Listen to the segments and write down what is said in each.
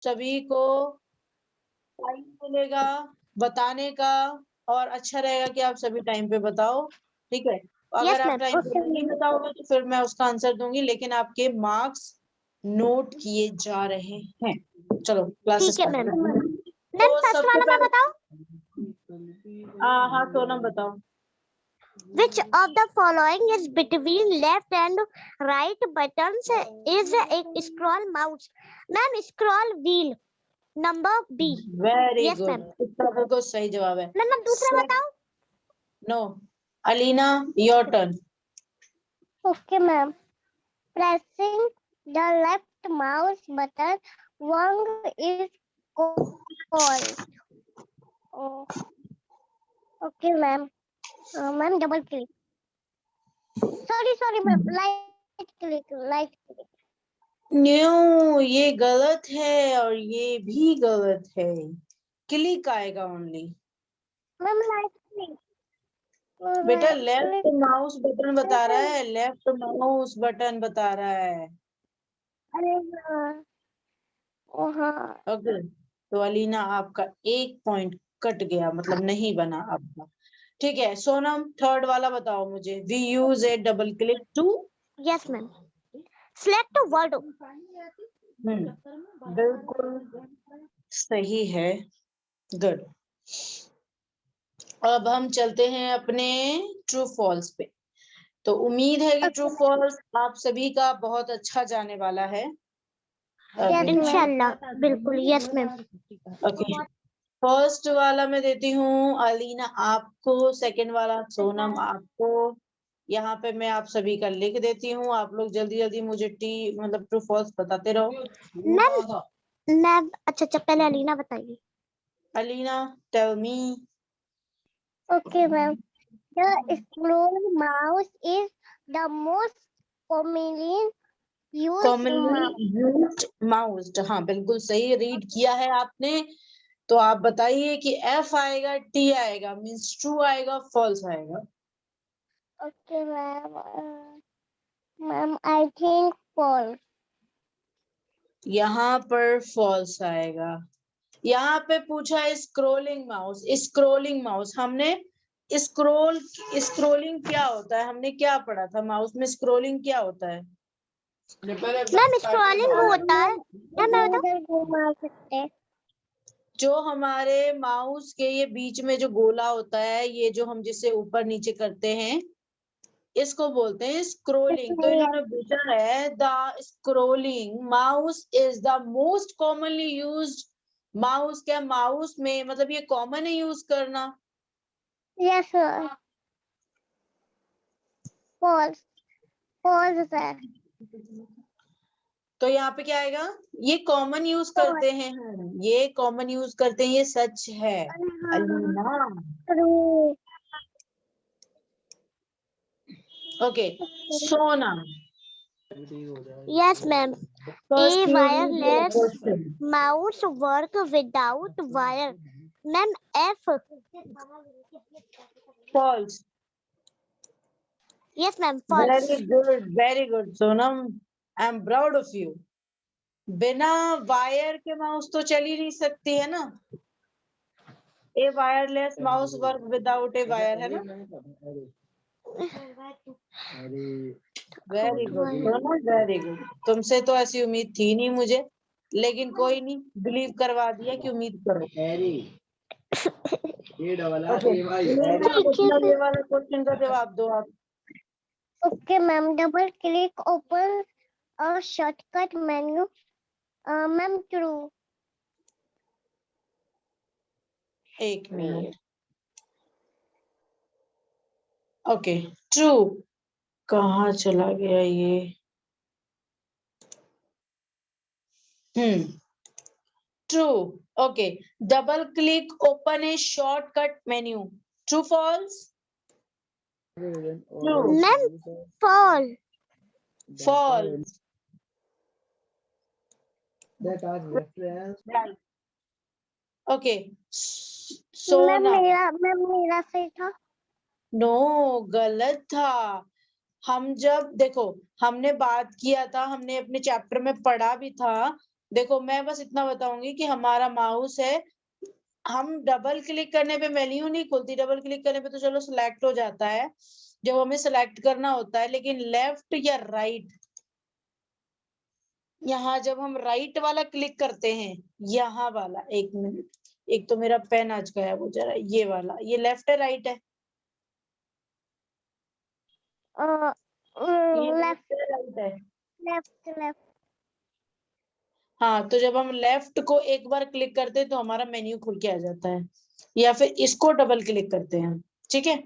सभी को टाइम मिलेगा बताने का, और अच्छा रहेगा कि आप सभी टाइम पे बताओ, ठीक है। अगर Yes, आप ma'am. टाइम पे Okay, नहीं ma'am. बताओगे तो फिर मैं उसका आंसर दूंगी, लेकिन आपके मार्क्स नोट किए जा रहे हैं। चलो क्लास ठीक है स्टार्ट मैम। करते हैं। मैम तो फर्स्ट सबसे वाला मैं पहले बताऊं? हाँ सोनम बताओ। Which of the following is between left and right buttons is a scroll mouse? Ma'am scroll wheel. Number B. Very Yes, good, ma'am. इसका बिल्कुल सही जवाब है। मैम दूसरा बताओ? No, Alina your turn. Okay, ma'am. Pressing the left mouse button wrong is called. Oh, okay, ma'am. Ma'am, double click. Sorry, ma'am. Light click. New, ये गलत है और ये भी गलत है। क्लिक आएगा ओनली। Ma'am, light click. बेटा Right left click. Mouse button बता रहा है, लेफ्ट माउस बटन बता रहा है। अरे हाँ, ओ हाँ। ओके, तो अलीना आपका 1 पॉइंट कट गया, मतलब नहीं बना आपका। ठीक है सोनम, थर्ड वाला बताओ मुझे। We use a double click to. Yes, ma'am. Select a word. बिल्कुल सही है, गुड। अब हम चलते हैं अपने ट्रू फॉल्स पे। तो उम्मीद है कि ट्रू फॉल्स आप सभी का बहुत अच्छा जाने वाला है। इंशाल्लाह बिल्कुल। Yes ma'am. ओके, फर्स्ट वाला मैं देती हूँ अलीना आपको, सेकंड वाला सोनम आपको। यहाँ पे मैं आप सभी का लिख देती हूँ, आप लोग जल्दी जल्दी मुझे मतलब ट्रू फॉल्स बताते रहो। मैम अच्छा पहले अलीना बताइए। Alina tell me. Okay ma'am. The scroll mouse is the most commonly used mouse. Commonly used mouse, हाँ बिल्कुल सही रीड किया है आपने। तो आप बताइए कि एफ आएगा, टी आएगा, मीन्स ट्रू आएगा, फॉल्स आएगा। Okay ma'am. Ma'am I think false. यहाँ पर फॉल्स आएगा। यहाँ पे पूछा है स्क्रोलिंग माउस। स्क्रोलिंग माउस हमने स्क्रोलिंग क्या होता है, हमने क्या पढ़ा था, माउस में स्क्रोलिंग क्या होता है? मैम स्क्रॉलिंग वो होता है, मैम घुमा सकते हैं। जो हमारे माउस के ये बीच में जो गोला होता है, ये जो हम जिससे ऊपर नीचे करते हैं, इसको बोलते हैं स्क्रोलिंग। तो इन्होंने पूछा है the scrolling mouse is the most commonly used mouse. क्या माउस में मतलब ये कॉमन है यूज करना? Yes sir. फॉल्स। फॉल्स है। तो यहाँ पे क्या आएगा? ये कॉमन यूज करते हैं हम, ये कॉमन यूज करते हैं, ये सच है Alina. Okay Sona. Yes ma'am. First A you read your wireless question. mouse work without wire. Ma'am F. False. Yes ma'am false. Very good Sonam, I am proud of you. बिना वायर के माउस तो चल ही नहीं सकती है ना। A wireless mouse work without a wire, है ना। Very good Sonam, very good. तुमसे तो ऐसी उम्मीद थी नहीं मुझे, लेकिन कोई नहीं, बिलीव करवा दिया कि उम्मीद करो। ये वाला क्वेश्चन का जवाब दो आप। Okay ma'am. Double click open a shortcut menu. Ma'am true. एक मिनट। ओके ट्रू, कहाँ चला गया ये? True. Okay. Double click, open a shortcut menu. True, false? True. Ma'am fall. False. Right. Okay. Ma'am सोना। मेरा सही था। नो, गलत था। हम जब देखो, हमने बात किया था, हमने अपने चैप्टर में पढ़ा भी था देखो मैं बस इतना बताऊंगी कि हमारा माउस है, हम डबल क्लिक करने पे मेन्यू नहीं खुलती, डबल क्लिक करने पे तो चलो सिलेक्ट हो जाता है जब हमें सिलेक्ट करना होता है, लेकिन लेफ्ट या राइट, यहाँ जब हम राइट वाला क्लिक करते हैं, यहाँ वाला, एक मिनट, एक तो मेरा पेन आज गया वो जरा, ये वाला, ये लेफ्ट है राइट है? ये लेफ्ट लेफ्ट है राइट है? Left left. हाँ, तो जब हम लेफ्ट को एक बार क्लिक करते हैं तो हमारा मेन्यू खुल के आ जाता है, या फिर इसको डबल क्लिक करते हैं, ठीक है?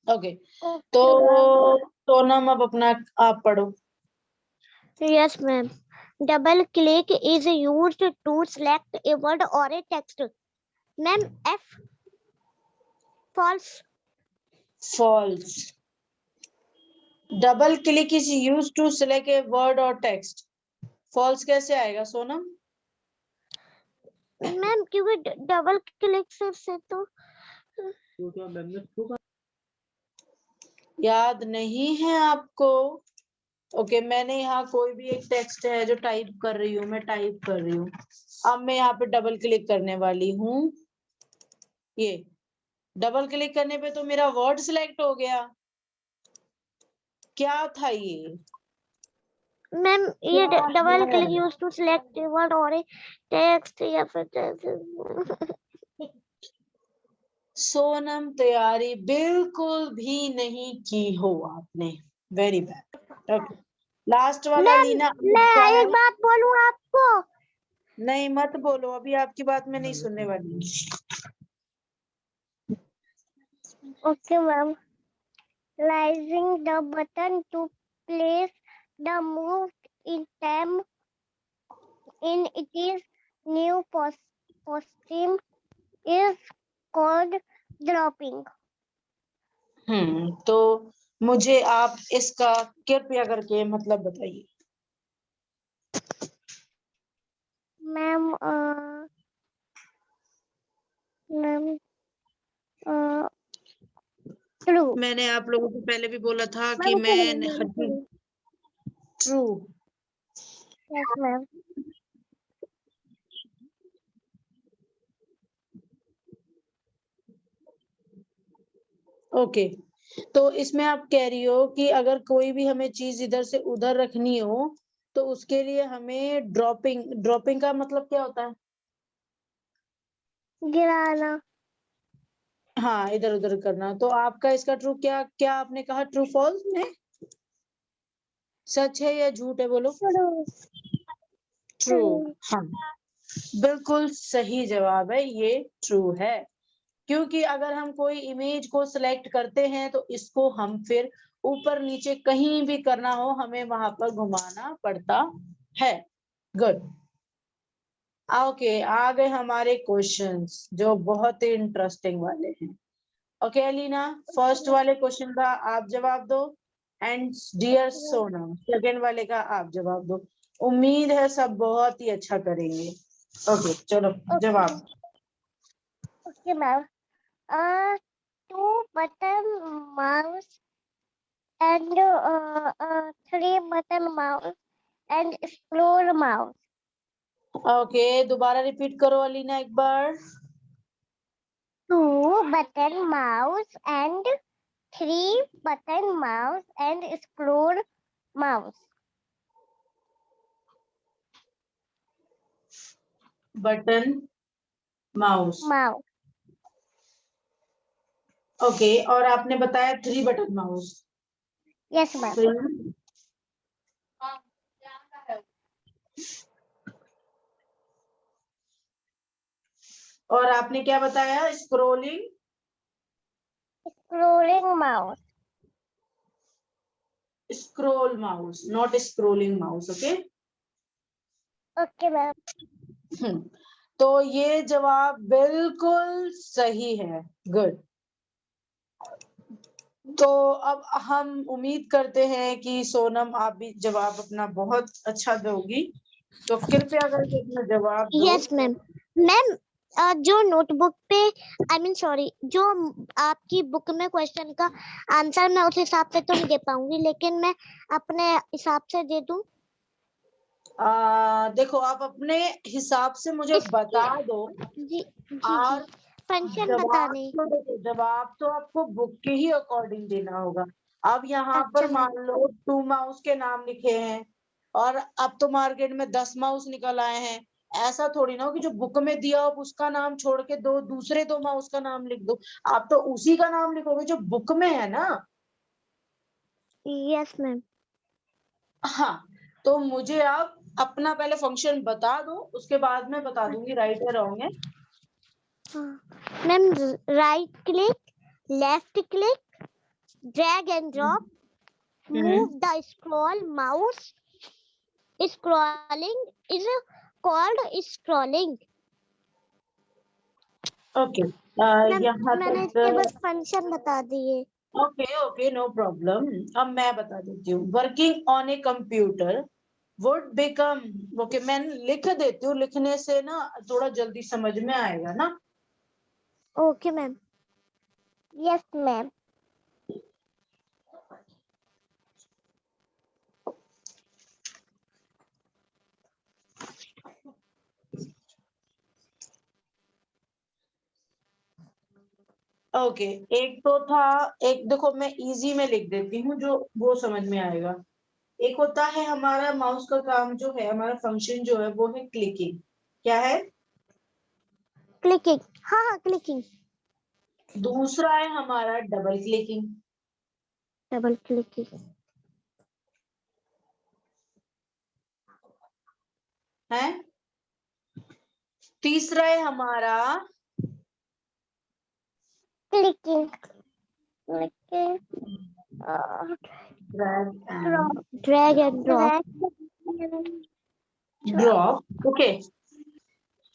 ओके, तो सोनम अब अपना आप पढ़ो। Yes ma'am. Double click is used to select a word और a text. Ma'am F false. False. Double click is use to select a word और टेक्स्ट, फॉल्स कैसे आएगा सोनम? मैम क्योंकि डबल क्लिक से तो याद नहीं है आपको? ओके, मैंने यहाँ कोई भी एक टेक्स्ट है जो टाइप कर रही हूँ, मैं टाइप कर रही हूँ, अब मैं यहाँ पे डबल क्लिक करने वाली हूँ, ये डबल क्लिक करने पे तो मेरा वर्ड सिलेक्ट हो गया, क्या था ये? मैम ये क्या डबल है? Click use to select a word और ए टेक्स्ट या फिर सोनम तैयारी बिल्कुल भी नहीं की हो आपने, वेरी बैड। ओके, लास्ट वाला मैम लीना मैं आपका है। एक बात बोलूं आपको। नहीं मत बोलो, अभी आपकी बात मैं नहीं सुनने वाली। Okay ma'am. Pressing the button to place the move in time in its new position is called dropping. तो मुझे आप इसका कृपया करके मतलब बताइए। Ma'am ma'am true. मैंने आप लोगों को पहले भी बोला था कि मैम मैं true. True. Yes ma'am. Okay, तो इसमें आप कह रही हो कि अगर कोई भी हमें चीज इधर से उधर रखनी हो तो उसके लिए हमें ड्रॉपिंग, ड्रॉपिंग का मतलब क्या होता है? गिराना। हाँ, इधर उधर करना। तो आपका इसका ट्रू क्या, क्या आपने कहा ट्रू फॉल्स में? सच है या झूठ है, बोलो। ट्रू। ट्रू। हाँ, बिल्कुल सही जवाब है, ये ट्रू है, क्योंकि अगर हम कोई इमेज को सिलेक्ट करते हैं तो इसको हम फिर ऊपर नीचे कहीं भी करना हो हमें वहां पर घुमाना पड़ता है। गुड। ओके, आ गए हमारे क्वेश्चंस जो बहुत ही इंटरेस्टिंग वाले हैं। ओके अलीना, फर्स्ट वाले क्वेश्चन का आप जवाब दो, एंड डियर सोना सेकंड वाले का आप जवाब दो। उम्मीद है सब बहुत ही अच्छा करेंगे। ओके चलो जवाब। Okay ma'am. Two button mouse and three button mouse and scroll mouse. Okay, दोबारा रिपीट करो अलीना एक बार। Two button mouse and three button mouse and scroll mouse. Button mouse. Mouse. Okay, और आपने बताया 3 बटन माउस। Yes, ma'am. 3। और आपने क्या बताया? Scrolling. Scrolling mouse. Scroll mouse, not scrolling mouse. Okay. Okay, ma'am. तो ये जवाब बिल्कुल सही है। गुड। तो अब हम उम्मीद करते हैं कि सोनम आप भी जवाब अपना बहुत अच्छा दोगी, तो कृपया करके अपना जवाब दो। Yes, ma'am. मैम जो नोटबुक पे सॉरी जो आपकी बुक में क्वेश्चन का आंसर मैं उस हिसाब से तो नहीं दे पाऊंगी, लेकिन मैं अपने हिसाब से दे दूं। देखो आप अपने हिसाब से मुझे बता दो। जी जी और फंक्शन बताने। जवाब तो आपको बुक के ही अकॉर्डिंग देना होगा। अब यहाँ अच्छा पर मान लो 2 माउस के नाम लिखे हैं और अब तो मार्केट में 10 माउस निकल आए हैं। ऐसा थोड़ी ना हो कि जो बुक में दिया हो उसका नाम छोड़ के दूसरे 2 माउस का नाम लिख दो। आप तो उसी का नाम लिखोगे जो बुक में है ना। Yes ma'am. हाँ, तो मुझे आप अपना पहले फंक्शन बता दो, उसके बाद मैं बता दूंगी राइट या रॉन्ग है। Ma'am right click, left click, drag and drop, move the scroll mouse. Scrolling is called scrolling. Okay, ma'am यहाँ मैंने तक। इसके बस फंक्शन बता दिए। Okay okay, no problem. अब मैं बता देती हूँ। Working on a computer would become. Okay, मैं लिख देती हूँ, लिखने से ना थोड़ा जल्दी समझ में आएगा ना। Okay ma'am. Yes ma'am. Okay, एक तो था, एक देखो मैं इजी में लिख देती हूँ जो वो समझ में आएगा। एक होता है हमारा माउस का काम जो है, हमारा फंक्शन जो है वो है क्लिकिंग। क्या है? क्लिकिंग। हाँ हाँ क्लिकिंग। दूसरा है हमारा डबल क्लिकिंग। Double clicking. है। तीसरा है हमारा clicking. Clicking. Drag and drop. Okay,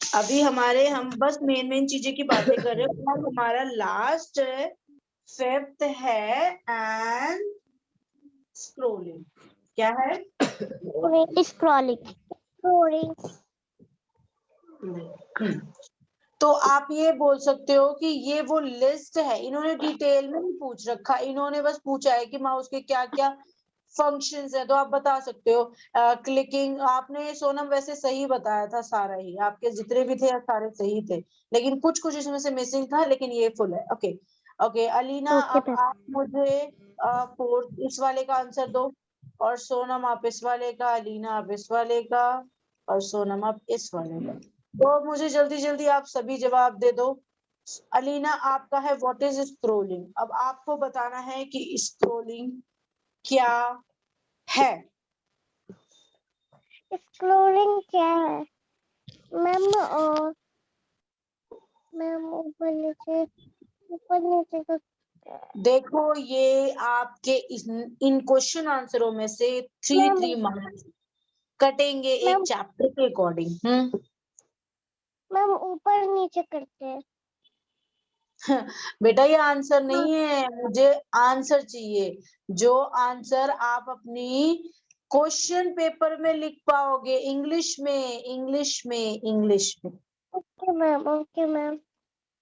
अभी हम बस मेन चीजें की बातें कर रहे हैं। और हमारा लास्ट फिफ्थ है एंड स्क्रोलिंग। क्या है? स्क्रॉलिंग। तो आप ये बोल सकते हो कि ये वो लिस्ट है। इन्होंने डिटेल में नहीं पूछ रखा, इन्होंने बस पूछा है कि माउस के क्या क्या फंक्शंस है। तो आप बता सकते हो क्लिकिंग। आपने सोनम वैसे सही बताया था, सारा ही आपके जितने भी थे सारे सही थे, लेकिन कुछ कुछ इसमें से मिसिंग था, लेकिन ये फुल है। ओके ओके अलीना, ओके अब मैम। आप मुझे फोर्थ इस वाले का आंसर दो। और सोनम आप इस वाले का, अलीना आप इस वाले का, और सोनम आप इस वाले का। तो मुझे जल्दी जल्दी आप सभी जवाब दे दो। अलीना आपका है व्हाट इज स्क्रोलिंग। अब आपको बताना है कि स्क्रोलिंग क्या है। स्क्रोलिंग क्या है मैम? मैम ऊपर नीचे का। देखो ये आपके इन क्वेश्चन आंसरों में से 3 मार्क्स कटेंगे एक मैम चैप्टर के अकॉर्डिंग। मैम ऊपर नीचे करते हैं। बेटा ये आंसर नहीं है, मुझे आंसर चाहिए। जो आंसर आप अपनी क्वेश्चन पेपर में लिख पाओगे, इंग्लिश में, इंग्लिश में, इंग्लिश में। Okay ma'am. Okay ma'am.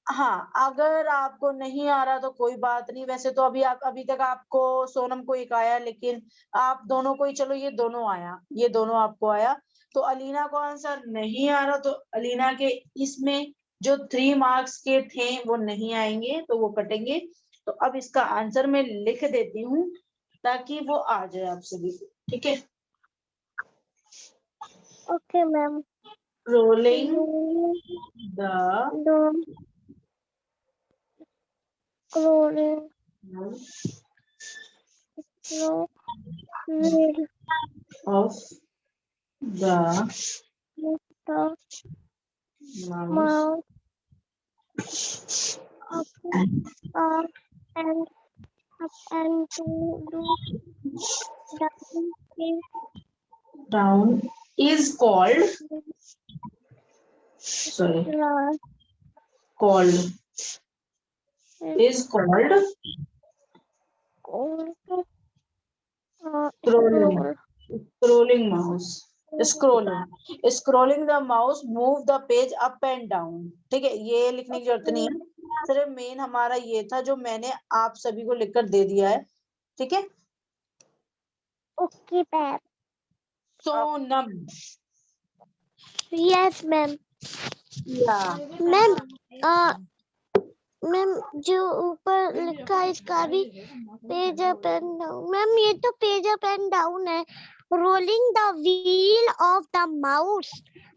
हाँ, अगर आपको नहीं आ रहा तो कोई बात नहीं। वैसे तो अभी तक आपको सोनम को एक आया, लेकिन आप दोनों को ही, चलो ये दोनों आया, ये दोनों आपको आया। तो अलीना को आंसर नहीं आ रहा, तो अलीना के इसमें जो 3 मार्क्स के थे वो नहीं आएंगे, तो वो कटेंगे। तो अब इसका आंसर मैं लिख देती हूँ ताकि वो आ जाए आप सभी को। ठीक है। Okay ma'am. Rolling the क्लोरिंग of the mouse mouth up and up and do down is called, sorry, called is called scrolling. Scrolling mouse. Scrolling the mouse move the page up and down. ठीक है, ये लिखने की जरूरत नहीं है। सिर्फ main हमारा ये था जो मैंने आप सभी को लिखकर दे दिया है। ठीक है। Okay ma'am. Sonam. Yes, ma'am. Yeah. Ma'am ma'am जो ऊपर लिखा है इसका भी page up and down. Ma'am ये तो पेज अप एंड डाउन है। Rolling the wheel of the mouse,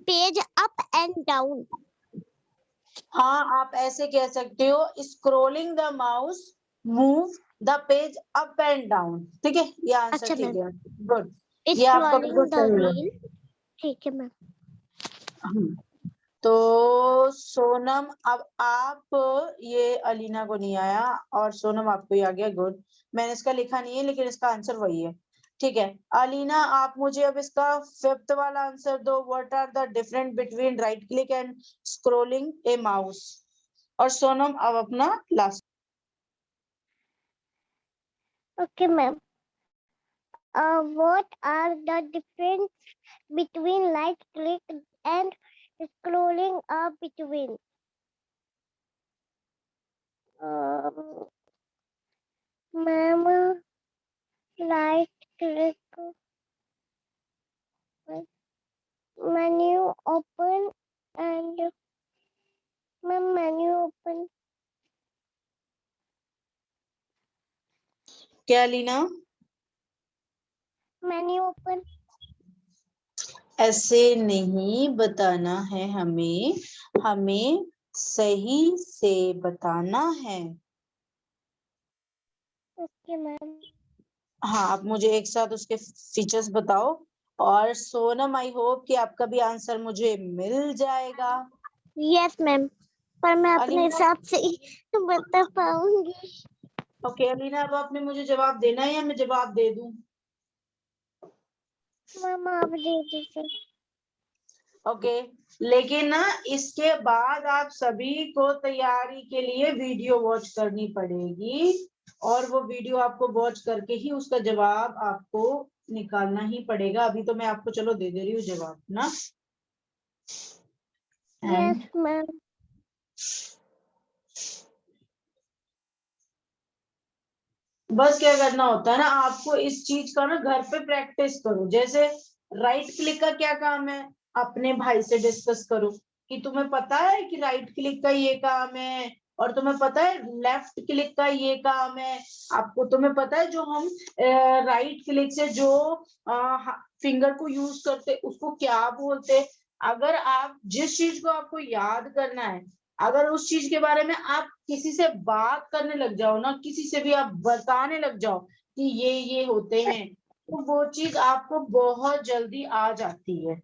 page up and down. हाँ, आप ऐसे कह सकते हो, scrolling the mouse move the page up and down. ठीक है, ये आंसर अच्छा ठीक मैम, है। गुड, ये आपका बिल्कुल स्क्रॉलिंग द सही है। व्हील। ठीक है मैम। तो सोनम, अब आप, ये अलीना को नहीं आया और सोनम आपको ही आ गया। गुड, मैंने इसका लिखा नहीं है लेकिन इसका आंसर वही है। ठीक है अलीना, आप मुझे अब इसका 5th वाला आंसर दो। What are the different between right click and scrolling a mouse. और सोनम अब अपना last. Okay ma'am, what are the difference between right click and scrolling up between? Ma'am, right click, menu open and ma'am menu open. क्या Alina? Menu open. ऐसे नहीं बताना है हमें, हमें सही से बताना है। Okay ma'am. हाँ, आप मुझे एक साथ उसके फीचर्स बताओ। और सोनम, आई होप कि आपका भी आंसर मुझे मिल जाएगा। यस मैम, पर मैं अपने अलीना, हिसाब से ही तो बता पाऊंगी। ओके अलीना, अब आपने मुझे जवाब देना है या मैं जवाब दे दूं? मैम आप दे दीजिए। ओके, लेकिन ना इसके बाद आप सभी को तैयारी के लिए वीडियो वॉच करनी पड़ेगी, और वो वीडियो आपको वॉच करके ही उसका जवाब आपको निकालना ही पड़ेगा। अभी तो मैं आपको चलो दे दे रही हूँ जवाब ना। Yes ma'am. बस क्या करना होता है ना, आपको इस चीज का ना घर पे प्रैक्टिस करो। जैसे राइट क्लिक का क्या काम है, अपने भाई से डिस्कस करो कि तुम्हें पता है कि राइट क्लिक का ये काम है, और तुम्हें पता है लेफ्ट क्लिक का ये काम है। आपको तुम्हें पता है जो हम राइट क्लिक से जो फिंगर को यूज करते उसको क्या बोलते। अगर आप जिस चीज को आपको याद करना है, अगर उस चीज के बारे में आप किसी से बात करने लग जाओ ना, किसी से भी आप बताने लग जाओ कि ये होते हैं, तो वो चीज आपको बहुत जल्दी आ जाती है।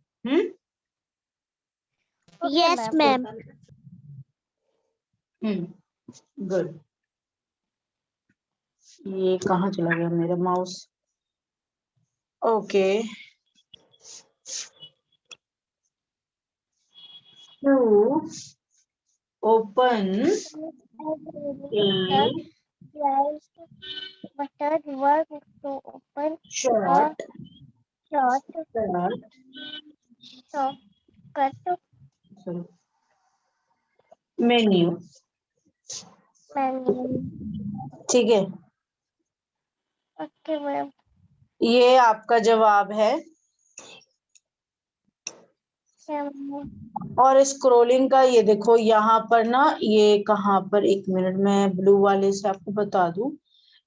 Yes ma'am. गुड। ये कहाँ चला गया मेरा mouse? Okay, to open button work to open a short shortcut menu. menu. ठीक है, ओके मैम। ये आपका जवाब है। और स्क्रोलिंग का ये देखो यहाँ पर ना, ये कहाँ पर, एक मिनट में ब्लू वाले से आपको बता दूं।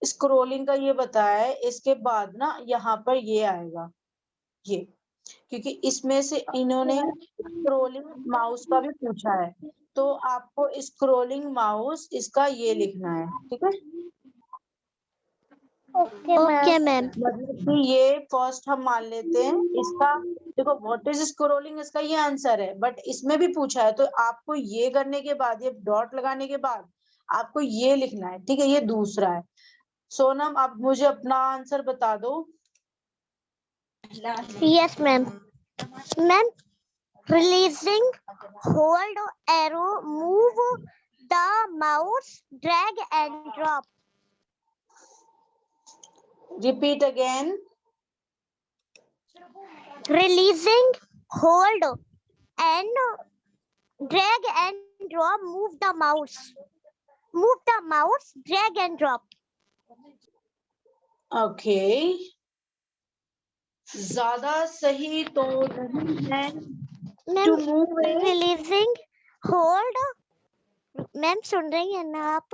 स्क्रोलिंग का ये बताया है, इसके बाद ना यहाँ पर ये आएगा, ये, क्योंकि इसमें से इन्होंने स्क्रोलिंग माउस का भी पूछा है, तो आपको स्क्रोलिंग माउस इसका ये लिखना है। ठीक है, ओके मैम। मतलब कि ये फर्स्ट हम मान लेते हैं इसका। देखो व्हाट इज स्क्रोलिंग, इसका ये आंसर है, बट इसमें भी पूछा है, तो आपको ये करने के बाद, ये डॉट लगाने के बाद आपको ये लिखना है। ठीक है, ये दूसरा है। सोनम, आप मुझे अपना आंसर बता दो। Yes ma'am. Ma'am, releasing, hold arrow, move the mouse, drag and drop. Repeat again. Releasing, hold and drag and drop, move the mouse. Move the mouse, drag and drop. Okay, ज्यादा सही तो नहीं है। Ma'am To move it, releasing hold. Ma'am सुन रही है ना आप?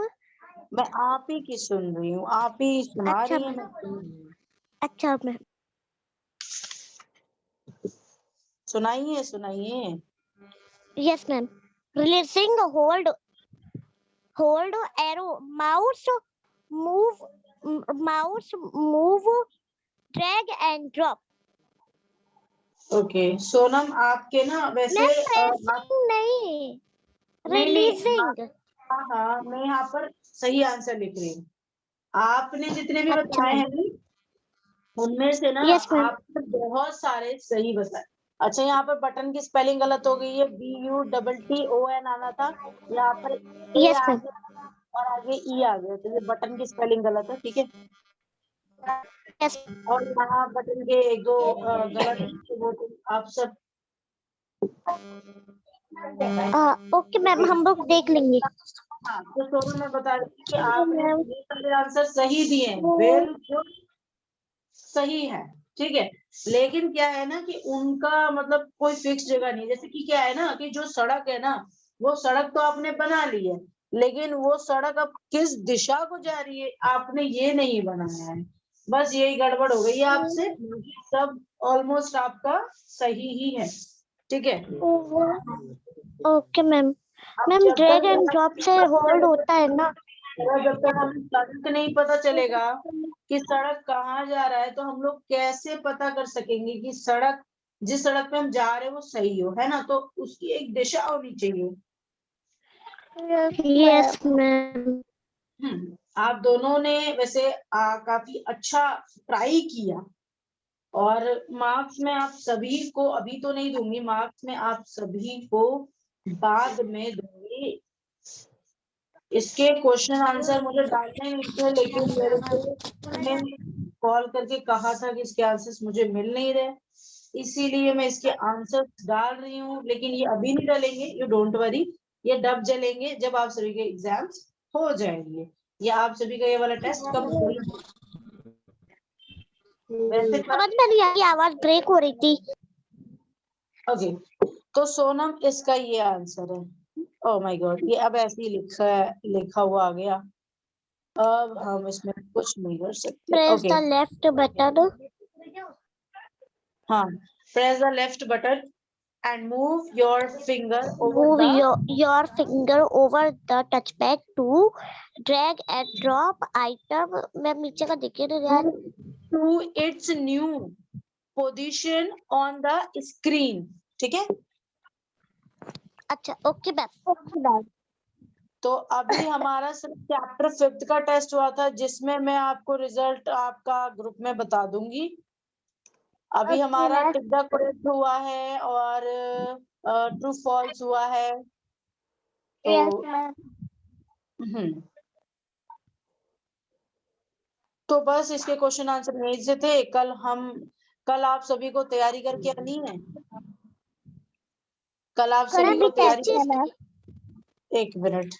मैं आप ही की सुन रही हूँ, आप ही सुना अच्छा रही है, मैम। मैं सुन रही हूँ। अच्छा मैम। सुनाइए सुनाइए। Yes ma'am. Releasing hold arrow mouse move drag and drop. Okay Sonam, आपके ना वैसे मैम आप प्रेसिंग नहीं, नहीं, रिलीजिंग। हाँ हाँ, मैं यहाँ पर सही आंसर लिख रही हूँ। आपने जितने भी अच्छा बताए मैम। हैं ना, उनमें से ना यस मैम। आपने बहुत सारे सही बताए। अच्छा, यहाँ पर बटन की स्पेलिंग गलत हो गई है, BUTTON आना था, यहाँ पर ए यस आ मैम। गया और आगे ई आ गया, तो ये बटन की स्पेलिंग गलत है, ठीक है। यस। और यहाँ बटन के एक दो गलत है, तो वो तो आप सब ओके मैम, हम लोग देख लेंगे। हाँ, तो सोनू मैं बता रही थी कि आपने मैम ये सारे आंसर सही दिए हैं, बिल्कुल सही है, ठीक है। लेकिन क्या है ना कि उनका मतलब कोई फिक्स जगह नहीं, जैसे कि क्या है ना कि जो सड़क है ना, वो सड़क तो आपने बना ली है, लेकिन वो सड़क अब किस दिशा को जा रही है आपने ये नहीं बनाया है, बस यही गड़बड़ हो गई है आपसे। बाकी सब ऑलमोस्ट आपका सही ही है, ठीक है। Okay ma'am. अब मैम जब ड्रैग एंड ड्रॉप से होल्ड तक होता है ना? जब तक हमें सड़क नहीं पता चलेगा कि सड़क कहाँ जा रहा है, तो हम लोग कैसे पता कर सकेंगे कि सड़क, जिस सड़क पे हम जा रहे हैं वो सही हो, है ना, तो उसकी एक दिशा होनी चाहिए। Yes ma'am. आप दोनों ने वैसे काफी अच्छा ट्राई किया, और मार्क्स में आप सभी को अभी तो नहीं दूंगी, मार्क्स में आप सभी को बाद में दूंगी। इसके क्वेश्चन आंसर मुझे डालने नहीं थे, लेकिन मेरे को उन्होंने कॉल करके कहा था कि इसके आंसर्स मुझे मिल नहीं रहे, इसीलिए मैं इसके आंसर्स डाल रही हूँ, लेकिन ये अभी नहीं डालेंगे, यू डोंट वरी, ये डब जलेंगे जब आप सभी के एग्जाम्स हो जाएंगे, या आप सभी का ये वाला टेस्ट कंप्लीट। वैसे समझ में नहीं आई, आवाज ब्रेक हो रही थी। ओके, तो सोनम इसका ये आंसर है। ओह माय गॉड, ये अब ऐसे ही लिखा हुआ आ गया, अब हम इसमें कुछ नहीं कर सकते। Press okay, the left button. हाँ, press the left button and move your finger over Move the your finger over the touchpad to drag and drop item। मैं नीचे का देख रही यार। To its new position on the screen, ठीक है। अच्छा ओके मैम। तो अभी हमारा सिर्फ चैप्टर 5 का टेस्ट हुआ था, जिसमें मैं आपको रिजल्ट आपका ग्रुप में बता दूंगी। अभी हमारा टिक द करेक्ट हुआ है और ट्रू फॉल्स हुआ है, तो हम्म, तो बस इसके क्वेश्चन आंसर यहीं से थे। कल आप सभी को तैयारी करके आनी है, कल आप सभी को तैयारी, एक मिनट,